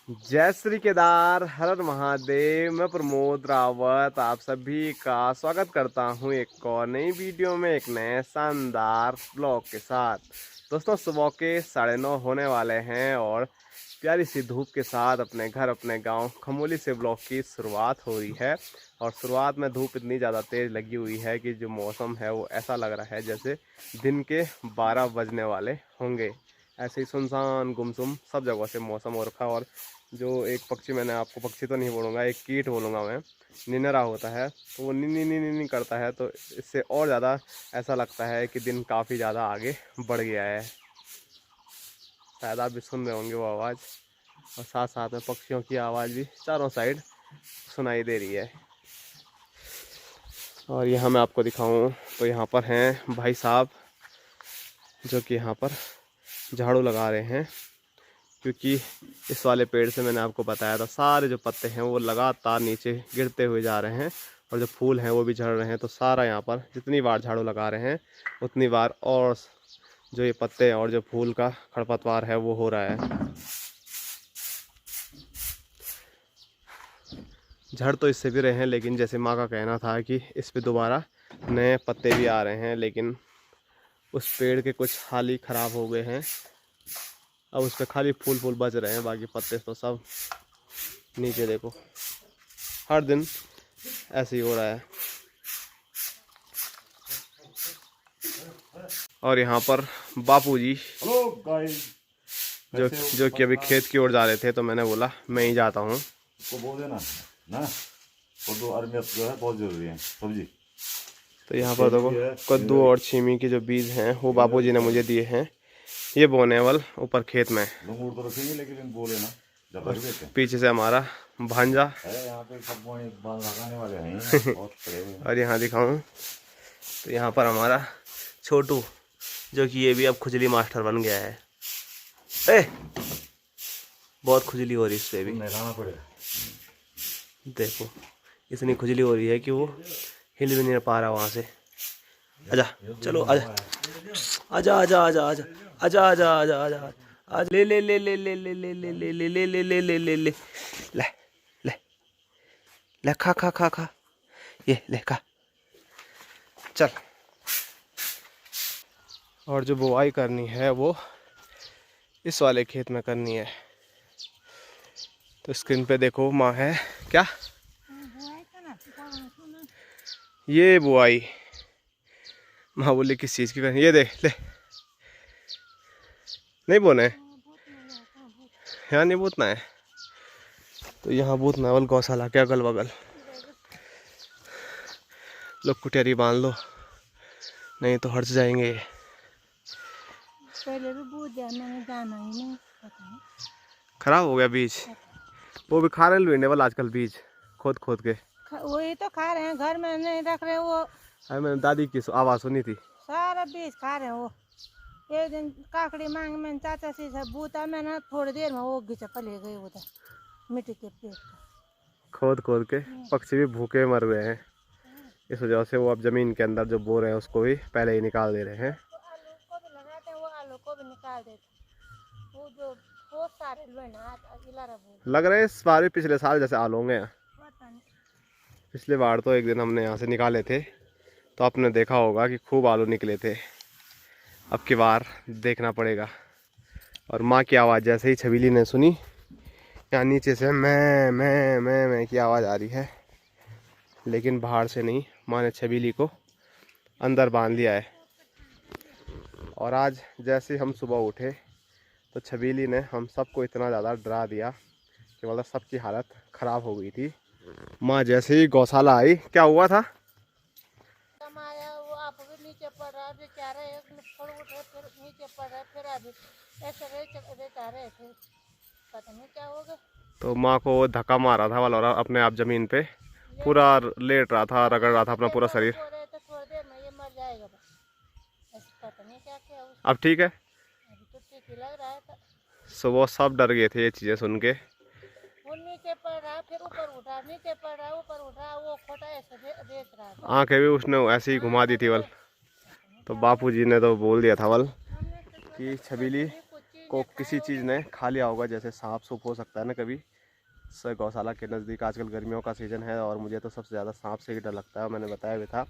जय श्री केदार, हर हर महादेव। मैं प्रमोद रावत आप सभी का स्वागत करता हूं एक और नई वीडियो में, एक नए शानदार ब्लॉग के साथ। दोस्तों, सुबह के 9:30 होने वाले हैं और प्यारी सी धूप के साथ अपने घर, अपने गांव खमोली से ब्लॉग की शुरुआत हो रही है। और शुरुआत में धूप इतनी ज़्यादा तेज़ लगी हुई है कि जो मौसम है वो ऐसा लग रहा है जैसे दिन के 12 बजने वाले होंगे। ऐसे ही सुनसान गुमसुम सब जगह से मौसम हो रखा। और जो एक पक्षी, मैंने आपको पक्षी तो नहीं बोलूँगा, एक कीट बोलूँगा मैं, निनरा होता है, तो वो नी नी नी नी नी करता है, तो इससे और ज़्यादा ऐसा लगता है कि दिन काफ़ी ज़्यादा आगे बढ़ गया है। शायद आप भी सुन रहे होंगे वो आवाज़, और साथ साथ में पक्षियों की आवाज़ भी चारों साइड सुनाई दे रही है। और यहाँ मैं आपको दिखाऊँ तो यहाँ पर हैं भाई साहब जो कि यहाँ पर झाड़ू लगा रहे हैं, क्योंकि इस वाले पेड़ से मैंने आपको बताया था सारे जो पत्ते हैं वो लगातार नीचे गिरते हुए जा रहे हैं और जो फूल हैं वो भी झड़ रहे हैं। तो सारा यहाँ पर जितनी बार झाड़ू लगा रहे हैं उतनी बार और जो ये पत्ते और जो फूल का खरपतवार है वो हो रहा है। झड़ तो इससे भी रहे हैं, लेकिन जैसे माँ का कहना था कि इस पे दोबारा नए पत्ते भी आ रहे हैं, लेकिन उस पेड़ के कुछ हाल ही ख़राब हो गए हैं। अब उस पर खाली फूल फूल बच रहे हैं, बाकी पत्ते तो सब नीचे देखो, हर दिन ऐसे ही हो रहा है। और यहाँ पर बापूजी जो कि अभी खेत की ओर जा रहे थे, तो मैंने बोला मैं ही जाता हूँ। उसको बोल देना ना, कद्दू और मिर्च जो है बहुत जरूरी है सब्जी। तो यहाँ पर देखो कद्दू और छीमी के जो बीज हैं वो बापूजी ने मुझे दिए हैं। ये बोने वाल ऊपर खेत में लंगूर तो रखेंगे, लेकिन बोले ना जब और पीछे से हमारा भांजा यहाँ पे सब बाल लगाने वाले हैं बहुत खड़े हुए हैं। और यहाँ दिखाऊं तो यहाँ पर हमारा छोटू, जो कि ये भी अब खुजली मास्टर बन गया है। बहुत खुजली हो रही है इस पे भी, नहलाना पड़ेगा। देखो इतनी खुजली हो रही है कि वो हिल भी नहीं पा रहा वहाँ से। आजा, चलो आजा आजा आजा आजा आजा आजा आजा आजा आजा आज ले ले ले ले ले ले ले ले ले ले ले ले ले ले ले ले ले ले ले खा खा खा खा, ये ले खा, चल। और जो बुआई करनी है वो इस वाले खेत में करनी है। तो स्क्रीन पे देखो माँ है क्या, ये बुआई माँ बोली किस चीज़ की करनी, ये देख ले, नहीं बोने यहाँ नहीं बूतना है, तो यहाँ बूतना है। गौशाला के अगल बगल लोग कुटियारी बांध लो, नहीं तो हट जाएंगे। पहले भी बूझ मैंने जाना ही नहीं, पता नहीं खराब हो गया बीज, वो भी खा रहे हैं आजकल बीज खोद खोद के। वही तो खा रहे हैं, घर में नहीं रख रहे वो। अरे मैंने दादी की आवाज़ सुनी थी, सारा बीज खा रहे हैं वो। एक दिन काकड़ी मांग मैंने चाचा से सब बूता, मैंने थोड़ी देर में वो घिचा पले गए उधर मिट्टी के पेट का। खोद खोद के पक्षी भी भूखे मर गए हैं। इस वजह से वो अब ज़मीन के अंदर जो बोर है उसको भी पहले ही निकाल दे रहे हैं। आलू को भी लगाते हैं, वो आलू को भी निकाल देते, वो जो बहुत सारे लग रहे हैं इस बार भी पिछले साल जैसे आलू होंगे। पता नहीं। पिछले बार तो एक दिन हमने यहाँ से निकाले थे तो आपने देखा होगा कि खूब आलू निकले थे। अब की बार देखना पड़ेगा। और माँ की आवाज़ जैसे ही छबीली ने सुनी, यहाँ नीचे से मैं की आवाज़ आ रही है, लेकिन बाहर से नहीं, माँ ने छबीली को अंदर बांध लिया है। और आज जैसे हम सुबह उठे तो छबीली ने हम सबको इतना ज़्यादा डरा दिया कि मतलब सबकी हालत ख़राब हो गई थी। माँ जैसे ही गौशाला आई, क्या हुआ था, वो आप भी नीचे पड़ रहा है बेचारा, एक फल उठे फिर नीचे पड़ रहा है, फिर अभी ऐसे रहता रहे थे, पता नहीं क्या होगा। तो माँ को धक्का मारा था वाला, अपने आप ज़मीन पे पूरा लेट रहा था, रगड़ रहा था अपना पूरा शरीर। तो थोड़ी देर में ये मर जाएगा बस, पता नहीं क्या क्या उसको। अब ठीक है, अभी तो ठीक ही लग रहा है। सुबह सब डर गए थे ये चीज़ें सुन के। वो नीचे पड़ रहा फिर ऊपर उठा, नीचे पड़ रहा ऊपर उठा, वो खोटा ऐसे देख रहा था। आंखें भी उसने ऐसे ही घुमा दी थी वल। तो बापूजी ने तो बोल दिया था वल कि छबीली को किसी चीज़ ने खा लिया होगा, जैसे सांप सूप हो सकता है ना कभी। गौशाला के नज़दीक आजकल गर्मियों का सीज़न है और मुझे तो सबसे ज़्यादा सांप से ही डर लगता है। मैंने बताया भी था,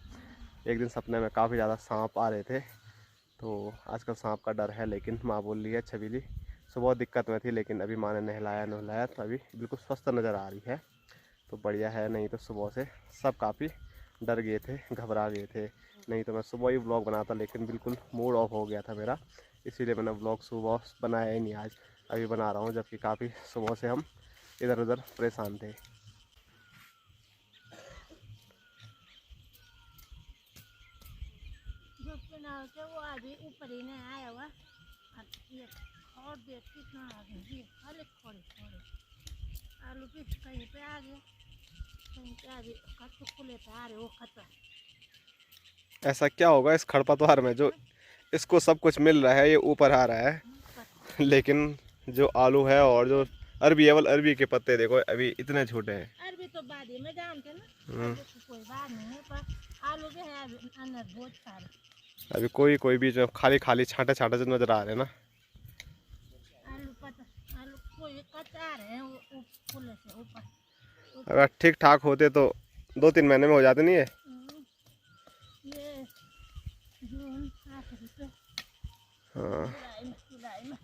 एक दिन सपने में काफ़ी ज़्यादा सांप आ रहे थे। तो आजकल सांप का डर है, लेकिन माँ बोल रही है छबीली सुबह दिक्कत में थी, लेकिन अभी माँ ने नहलाया तो अभी बिल्कुल स्वस्थ नज़र आ रही है। तो बढ़िया है, नहीं तो सुबह से सब काफ़ी डर गए थे, घबरा गए थे। नहीं तो मैं सुबह ही व्लॉग बनाता, लेकिन बिल्कुल मूड ऑफ हो गया था मेरा, इसीलिए मैंने व्लॉग सुबह बनाया ही नहीं। आज अभी बना रहा हूँ, जबकि काफ़ी सुबह से हम इधर उधर परेशान थे। जो चुनाव के वो अभी ऊपर ही नहीं आया हुआ और देख कितना आगे जी खाली थोड़े थोड़े आलू भी कहीं पे आ गए, कहीं पे अभी कच्चे खुले पे आ रहे वो खतर। ऐसा क्या होगा इस खरपतवार में जो इसको सब कुछ मिल रहा है, ये ऊपर आ रहा है, लेकिन जो आलू है और जो अरबी है, अरबी के पत्ते देखो अभी इतने छोटे हैं। अरबी तो बादी में जानते ना, अरबी तो कोई बात नहीं है, पर आलू भी है अभी अंदर बहुत सारे। अभी कोई बीच में खाली खाली छांटे छांटे से नजर आ रहे हैं ना। आलू कोई कच्चा रहे हैं वो फूले से ऊपर। अगर ठीक ठाक होते तो 2-3 महीने में हो जाते नहीं है। ये जून आखिरी पे, हाँ, जुलाई में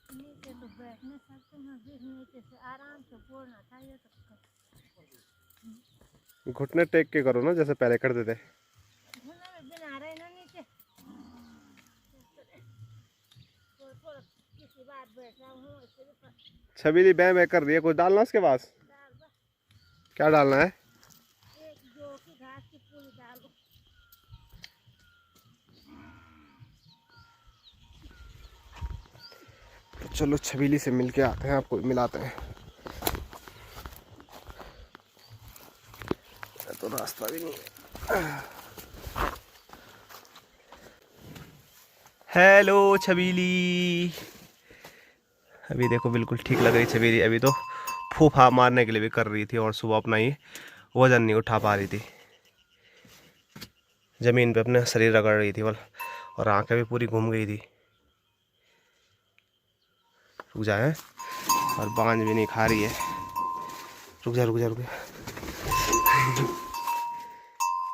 नीचे तो बैठ नहीं सकते हैं, बीच नीचे से आराम से बोलना चाहिए तो घुटने टेक के करो ना, जैसे पहले करते थे। घुटने में बिना रहे ना नीचे थोड़ा किसी बात बैठ रहा हूँ इससे भी छबीली बै कर रही है, कुछ डालना उसके पास। डाल बा क्या डालना है? एक जो की घास की पूरी डाल दो। तो चलो छबीली से मिल के आते हैं, आपको मिलाते हैं। तो रास्ता भी नहीं है। हेलो छबीली, अभी देखो बिल्कुल ठीक लग रही छबीली। अभी तो फूफा मारने के लिए भी कर रही थी और सुबह अपना ही वजन नहीं उठा पा रही थी, जमीन पे अपने शरीर रगड़ रही थी बल, और आंखें भी पूरी घूम गई थी। रुक जा है, और बांझ भी नहीं खा रही है। रुक जा रुक जा रुक जा।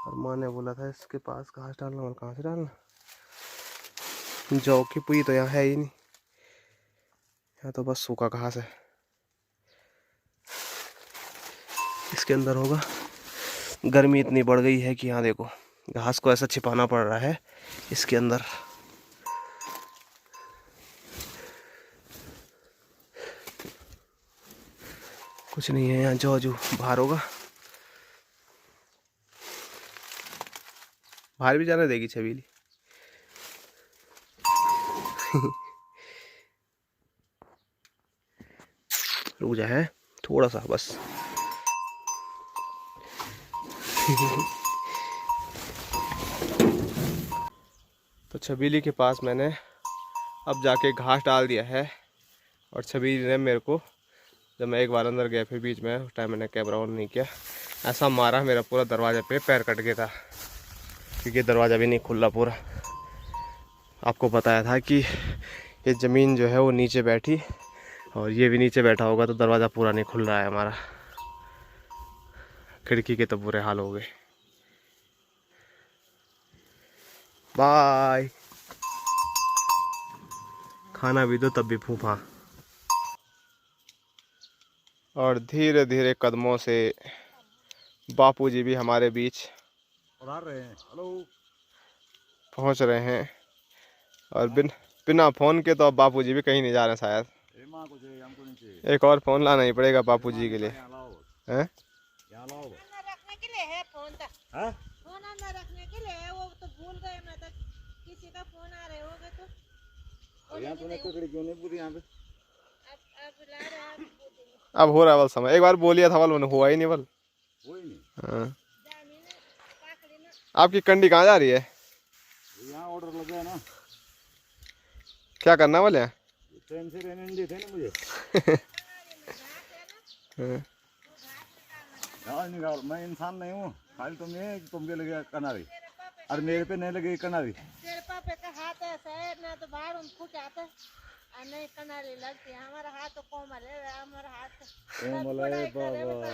और माँ ने बोला था इसके पास घास डालना, और कहाँ से डालना? जौ की पुई तो यहाँ है ही नहीं, यहाँ तो बस सूखा घास है। इसके अंदर होगा। गर्मी इतनी बढ़ गई है कि यहाँ देखो घास को ऐसा छिपाना पड़ रहा है इसके अंदर। कुछ नहीं है यहाँ, जौ बाहर होगा। बाहर भी जाने देगी छबीली। रुक जा है थोड़ा सा बस। तो छबीली के पास मैंने अब जाके घास डाल दिया है, और छबीली ने मेरे को, जब मैं एक बार अंदर गया फिर बीच में, उस टाइम मैंने कैमरा ऑन नहीं किया, ऐसा मारा मेरा पूरा दरवाजे पे पैर कट गया था, क्योंकि दरवाज़ा भी नहीं खुला पूरा। आपको बताया था कि ये ज़मीन जो है वो नीचे बैठी और ये भी नीचे बैठा होगा, तो दरवाज़ा पूरा नहीं खुल रहा है हमारा। खिड़की के तो बुरे हाल हो गए। बाय। खाना भी दो तब भी फूफा। और धीरे धीरे कदमों से बापूजी भी हमारे बीच पहुंच रहे हैं, और बिना फ़ोन के तो अब बापूजी भी कहीं नहीं जा रहे शायद। एक और फ़ोन लाना ही पड़ेगा बापूजी के लिए, हैं? रखने के लिए है फोन तो, फोन अंदर रखने के लिए है, वो तो भूल गए। मैं तो किसी का फोन आ रहे होगे तो यहाँ तूने ककड़ी क्यों नहीं पूरी यहाँ पे? अब ला रहा है अब हो रहा है बल समय, एक बार बोलिया था बल, मैंने हुआ ही नहीं बल। हाँ। आपकी कंडी कहाँ जा रही है? यहाँ ऑर्डर लगा है ना। क्या करना वाले हैं? चैन से रहने नहीं देते ना मुझे। हाँ। यार निकाल, मैं इंसान नहीं हूँ, खाली तुम ये कि तुमके लगे कनारी और मेरे पे नहीं लगे कनारी। तेरे पापे का हाथ ऐसा है ना, तो बाहर उन फूट आता है और नहीं कनाली लगती है। हमारा हाथ तो कोमल है, हमारा हाथ कोमल है बाबा,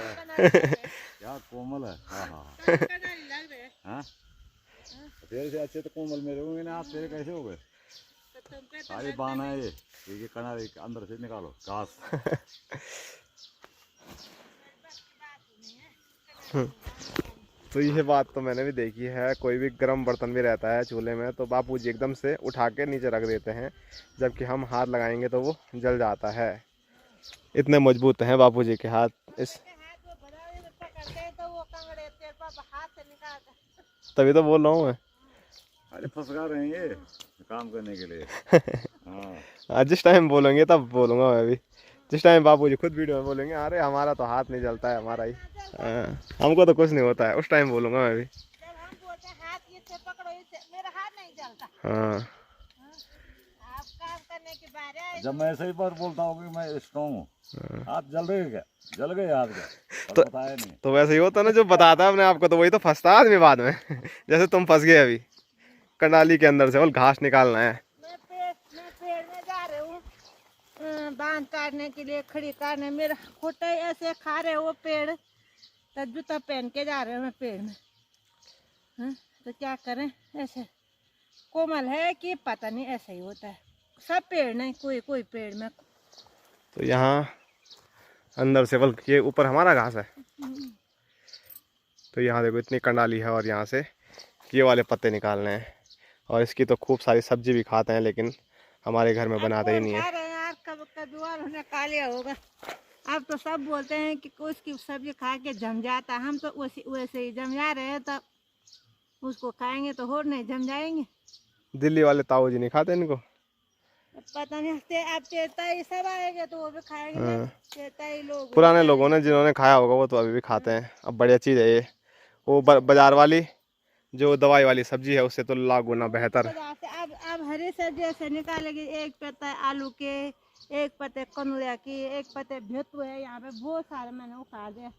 क्या कोमल है। हाँ हाँ कनाली लग रहे हैं। हाँ, तेरे से अच्छे तो कोमल मेरे होंगे ना, आप तेरे कैसे हो गए? तो तुम पे तो सारी बान है ये कनारी अंदर से निकालो घास। तो ये बात तो मैंने भी देखी है, कोई भी गर्म बर्तन भी रहता है चूल्हे में तो बापूजी एकदम से उठा के नीचे रख देते हैं, जबकि हम हाथ लगाएंगे तो वो जल जाता है। इतने मजबूत हैं बापूजी के हाथ। इस हाथ वो भरावे में पकड़ते हैं तो वो कंगड़े तेरे पापा हाथ से निकालते हैं। तभी तो बोल रहा हूँ मैं। अरे फंसका रहे हैं ये काम करने के लिए। हाँ जिस टाइम बोलेंगे तब बोलूँगा मैं भी, जिस टाइम बापूजी खुद वीडियो में बोलेंगे अरे हमारा तो हाथ नहीं जलता है हमारा ही, हमको तो कुछ नहीं होता है, उस टाइम बोलूँगा मैं भी। जब हम बोलते हैं हाथ इससे पकड़ो, इससे मेरा हाथ नहीं जलता। हाँ आप काम करने के बारे में जब मैं ऐसे ही बार बोलता हूँ कि मैं स्ट्रॉन्ग हूँ, हाथ जल रहे क्या? जल गए हाथ क्या? तो बताया नहीं। तो वैसे ही होता ना, जो बताता है अपने आप को तो वही तो फंसता है आदमी बाद में। जैसे तुम फंस गए अभी, कंडाली के अंदर से बस घास निकालना है। मैं पेड़ में जा रही हूँ बांध काटने के लिए, खड़ी काटने। मेरा खोटा ऐसे खा रहे वो पेड़, तो जूता पहन के जा रहे हैं मैं पेड़ में। हाँ, तो क्या करें, ऐसे कोमल है कि पता नहीं, ऐसा ही होता है। सब पेड़ नहीं, कोई कोई पेड़ में। तो यहाँ अंदर से बल ये ऊपर हमारा घास है, तो यहाँ देखो इतनी कंडाली है और यहाँ से ये वाले पत्ते निकालने हैं। और इसकी तो खूब सारी सब्जी भी खाते हैं, लेकिन हमारे घर में बनाते ही नहीं है। खा रहे हैं यार, कभी उन्हें खा लिया होगा। अब तो सब बोलते हैं कि उसकी सब्जी खा के जम जाता, हम तो वैसे ही जम जा रहे हैं, तब उसको खाएंगे तो और नहीं जम जाएंगे। दिल्ली वाले ताऊ जी नहीं खाते इनको। पता नहीं, अब तेताई सब आएंगे तो वो भी खाएंगे ना। तेताई लोग पुराने लोगों ने जिन्होंने खाया होगा वो तो अभी भी खाते हैं। अब बढ़िया चीज़ है ये, वो बाजार वाली जो दवाई वाली सब्जी है उससे तो लाख गुना बेहतर है। अब हरी सब्जी ऐसे निकालेगी, एक पत्ता आलू के, एक पत्ते कनुरिया की, एक पत्ते भेतू है, यहाँ पे बहुत सारे मैंने उखाड़ दिया।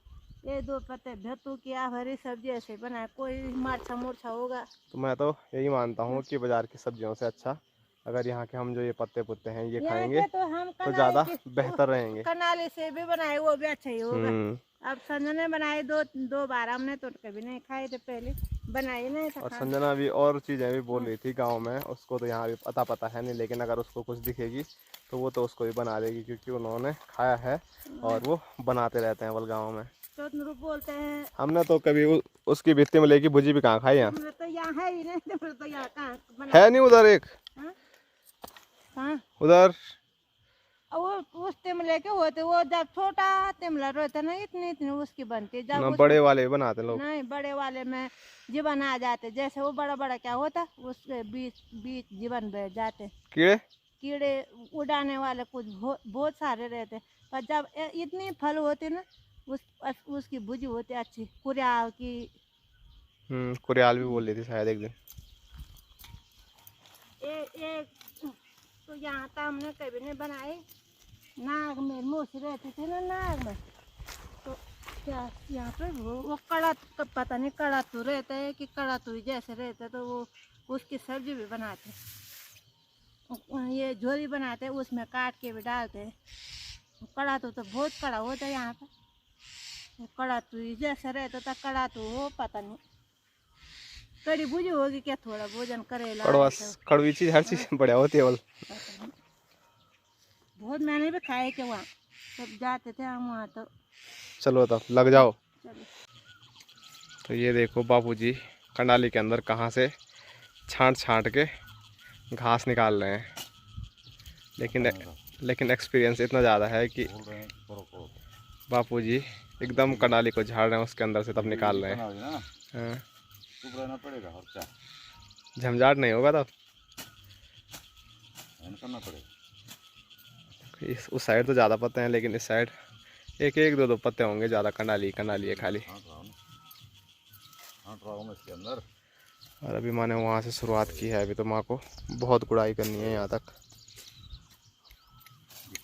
ये 2 पत्ते भेतू की, आप हरी सब्जी ऐसे बनाए, कोई मरचा मुरछा होगा। तो मैं तो यही मानता हूँ कि बाजार की सब्जियों से अच्छा अगर यहाँ के हम जो ये पत्ते पुत्ते हैं ये खाएंगे तो हम तो ज़्यादा बेहतर रहेंगे। कनाली से भी बनाए वो भी अच्छा ही होगा। अब संजना बनाई दो बार, हमने तो कभी नहीं खाए थे, पहले बनाई नहीं था। और संजना भी और चीज़ें भी बोल रही थी गांव में, उसको तो यहाँ भी पता है नहीं, लेकिन अगर उसको कुछ दिखेगी तो वो तो उसको भी बना देगी, क्योंकि उन्होंने खाया है और वो बनाते रहते हैं बल गाँव में। तो बोलते हैं, हमने तो कभी उसकी भित्ती में लेके भुजी भी कहाँ खाई है। तो यहाँ है ही नहीं, तो यहाँ कहाँ है नहीं उधर एक, हाँ उधर वो उस तिमले के होते, वो जब छोटा तिमला रहता ना, इतनी इतनी उसकी बनती। जब ना बड़े वाले भी बनाते लोग। नहीं, बड़े वाले में जीवन आ जाते, जैसे वो बड़ा बड़ा क्या होता उसके बीच बीच जीवन बैठ जाते। कीड़े उड़ाने वाले कुछ बहुत सारे रहते, पर जब इतनी फल होती ना, उसकी भुजी होती अच्छी, कुरियाल की। कुरियाल भी बोल रही थी शायद एक दिन। एक तो यहाँ तो हमने कभी नहीं बनाई। नाग में मोसी रहती थी ना, नाग में तो क्या यहाँ पे वो कड़ा, पता नहीं कड़ा तो रहता है कि कड़ा तो जैसे रहता है, तो वो उसकी सब्जी भी बनाते, ये झोरी बनाते, उसमें काट के भी डालते। कड़ा तो बहुत कड़ा होता है यहाँ पे, कड़ा तो जैसे रहता था, कड़ा तो हो पता नहीं। कड़ी भुजी होगी क्या, थोड़ा भोजन करेला कड़वी चीज हर चीज बढ़िया होती है। बहुत मैंने भी खाए के वहाँ, जब जाते थे हम वहाँ तो। चलो तब लग जाओ। तो ये देखो बापूजी कंडाली के अंदर कहाँ से छांट के घास निकाल रहे हैं, लेकिन एक्सपीरियंस इतना ज़्यादा है कि बापूजी एकदम कंडाली को झाड़ रहे हैं उसके अंदर से, तब निकाल रहे हैं। हाँ, रहना पड़ेगा और क्या, झमझाट नहीं होगा तब करना पड़ेगा। उस साइड तो ज़्यादा पत्ते हैं, लेकिन इस साइड एक दो पत्ते होंगे ज़्यादा। कंडाली है खाली। इसके अंदर। और अभी माँ ने वहाँ से शुरुआत की है, अभी तो माँ को बहुत गुड़ाई करनी है यहाँ तक।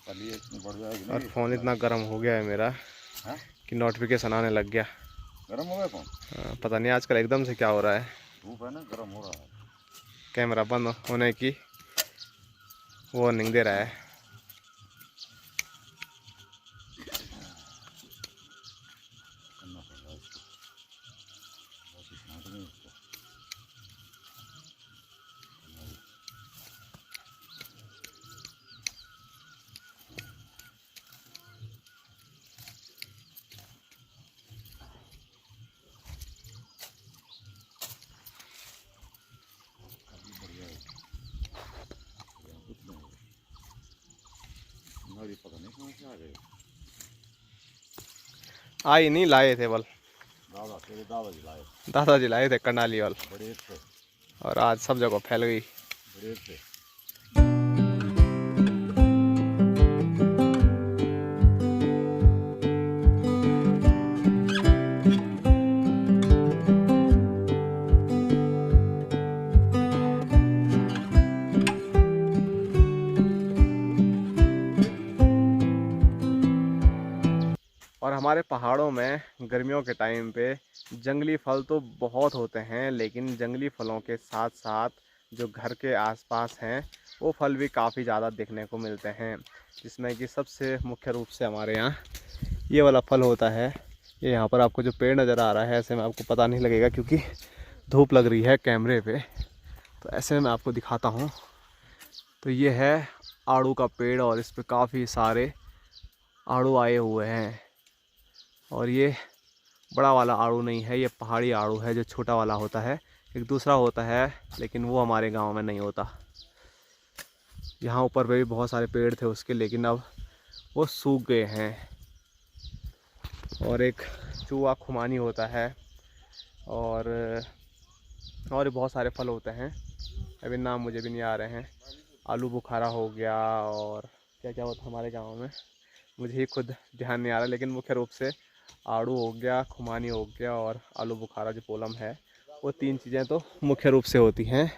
कल ये इतनी बढ़ जाएगी और नहीं। फ़ोन इतना गर्म हो गया है मेरा हाँ? कि नोटिफिकेशन आने लग गया। गर्म हो गया फोन? पता नहीं आजकल एकदम से क्या हो रहा है, धूप है ना, गर्म हो रहा है। कैमरा बंद होने की वार्निंग दे रहा है। करना पड़ेगा इसको, बहुत ही शांत नहीं इसको। हमारी पता नहीं कहाँ से आ गए। आई नहीं, लाए थे बल, तेरे दादाजी लाए, दादाजी लाए थे करनाली वाल, बड़े थे, और आज सब जगह फैल गई। बड़े थे। और हमारे पहाड़ों में गर्मियों के टाइम पे जंगली फल तो बहुत होते हैं, लेकिन जंगली फलों के साथ साथ जो घर के आसपास हैं वो फल भी काफ़ी ज़्यादा देखने को मिलते हैं, जिसमें कि सबसे मुख्य रूप से हमारे यहाँ ये वाला फल होता है। ये यहाँ पर आपको जो पेड़ नज़र आ रहा है, ऐसे में आपको पता नहीं लगेगा क्योंकि धूप लग रही है कैमरे पे, तो ऐसे में मैं आपको दिखाता हूँ। तो ये है आड़ू का पेड़ और इस पर काफ़ी सारे आड़ू आए हुए हैं। और ये बड़ा वाला आड़ू नहीं है, ये पहाड़ी आड़ू है जो छोटा वाला होता है। एक दूसरा होता है लेकिन वो हमारे गांव में नहीं होता। यहाँ ऊपर पे भी बहुत सारे पेड़ थे उसके, लेकिन अब वो सूख गए हैं। और एक चूहा खुमानी होता है, और भी बहुत सारे फल होते हैं, अभी नाम मुझे भी नहीं आ रहे हैं। आलू बुखारा हो गया, और क्या क्या होता है हमारे गाँव में मुझे ही खुद ध्यान नहीं आ रहा, लेकिन मुख्य रूप से आड़ू हो गया, खुमानी हो गया और आलू बुखारा जो पोलम है, वो तीन चीज़ें तो मुख्य रूप से होती हैं।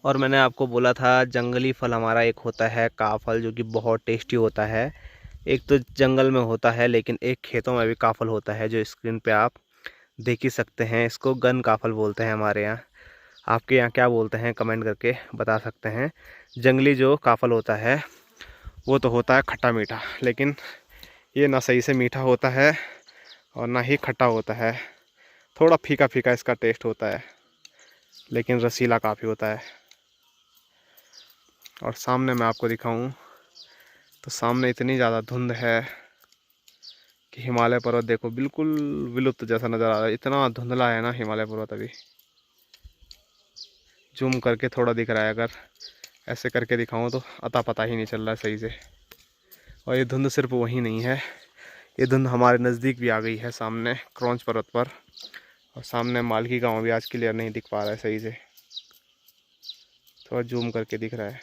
और मैंने आपको बोला था जंगली फल हमारा एक होता है काफल, जो कि बहुत टेस्टी होता है। एक तो जंगल में होता है, लेकिन एक खेतों में भी काफल होता है जो स्क्रीन पे आप देख ही सकते हैं। इसको गन काफल बोलते हैं हमारे यहाँ। आपके यहाँ क्या बोलते हैं कमेंट करके बता सकते हैं। जंगली जो काफल होता है वो तो होता है खट्टा मीठा, लेकिन ये ना सही से मीठा होता है और ना ही खट्टा होता है, थोड़ा फीका फीका इसका टेस्ट होता है, लेकिन रसीला काफ़ी होता है। और सामने मैं आपको दिखाऊं तो सामने इतनी ज़्यादा धुंध है कि हिमालय पर्वत देखो बिल्कुल विलुप्त जैसा नज़र आ रहा है। इतना धुंधला है ना हिमालय पर्वत, अभी जूम करके थोड़ा दिख रहा है, अगर ऐसे करके दिखाऊं तो अता पता ही नहीं चल रहा है सही से। और ये धुंध सिर्फ वहीं नहीं है, ये धुंध हमारे नज़दीक भी आ गई है सामने क्रॉन्च पर्वत पर, और सामने मालकी गांव भी आज क्लियर नहीं दिख पा रहा है सही से, थोड़ा जूम करके दिख रहा है।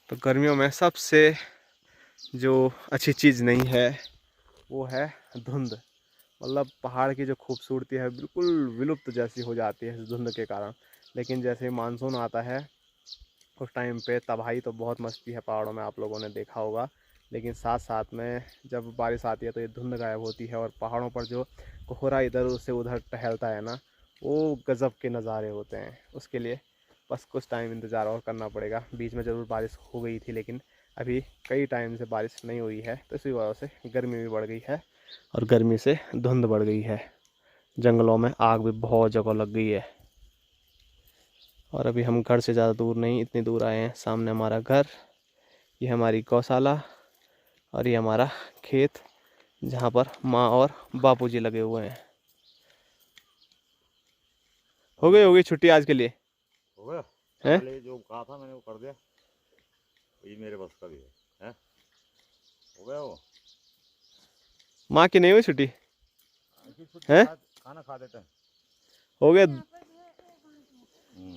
तो गर्मियों में सबसे जो अच्छी चीज़ नहीं है वो है धुंध। मतलब पहाड़ की जो खूबसूरती है बिल्कुल विलुप्त जैसी हो जाती है इस धुंध के कारण। लेकिन जैसे मानसून आता है उस टाइम पे तबाही तो बहुत मचती है पहाड़ों में, आप लोगों ने देखा होगा। लेकिन साथ साथ में जब बारिश आती है तो ये धुंध गायब होती है, और पहाड़ों पर जो कोहरा इधर से उधर टहलता है ना, वो गज़ब के नज़ारे होते हैं। उसके लिए बस कुछ टाइम इंतज़ार और करना पड़ेगा। बीच में ज़रूर बारिश हो गई थी, लेकिन अभी कई टाइम से बारिश नहीं हुई है, तो इसी वजह से गर्मी भी बढ़ गई है, और गर्मी से धुंध बढ़ गई है। जंगलों में आग भी बहुत जगह लग गई है। और अभी हम घर से ज़्यादा दूर नहीं, इतनी दूर आए हैं। सामने हमारा घर, ये हमारी गौशाला, और ये हमारा खेत जहाँ पर माँ और बापूजी लगे हुए हैं। हो गई छुट्टी आज के लिए? हो गया हैं? पहले जो कहा था मैंने वो कर दिया, ये मेरे बस का भी है? हो गया वो। माँ की नहीं हुई छुट्टी? हैं? खाना खा देते हैं। हो गया।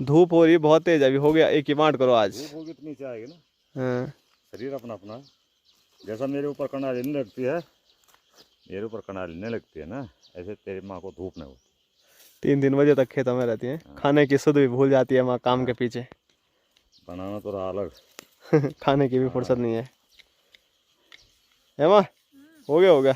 धूप हो रही है बहुत तेज, अभी हो गया। एक ही बांट करो आज। धूप होगी तो नीचे आएगी ना। हाँ। शरीर अपना अपना है। जैसा मेरे ऊपर कनाली नहीं लगती है, मेरे ऊपर कनाली नहीं लगती है ना, ऐसे तेरी माँ को धूप नहीं होती। 3 बजे तक खेतों में रहती है। खाने की सुध भी भूल जाती है माँ काम के पीछे। बनाना तो रहा अलग, खाने की भी फुर्सत नहीं है माँ? हो गया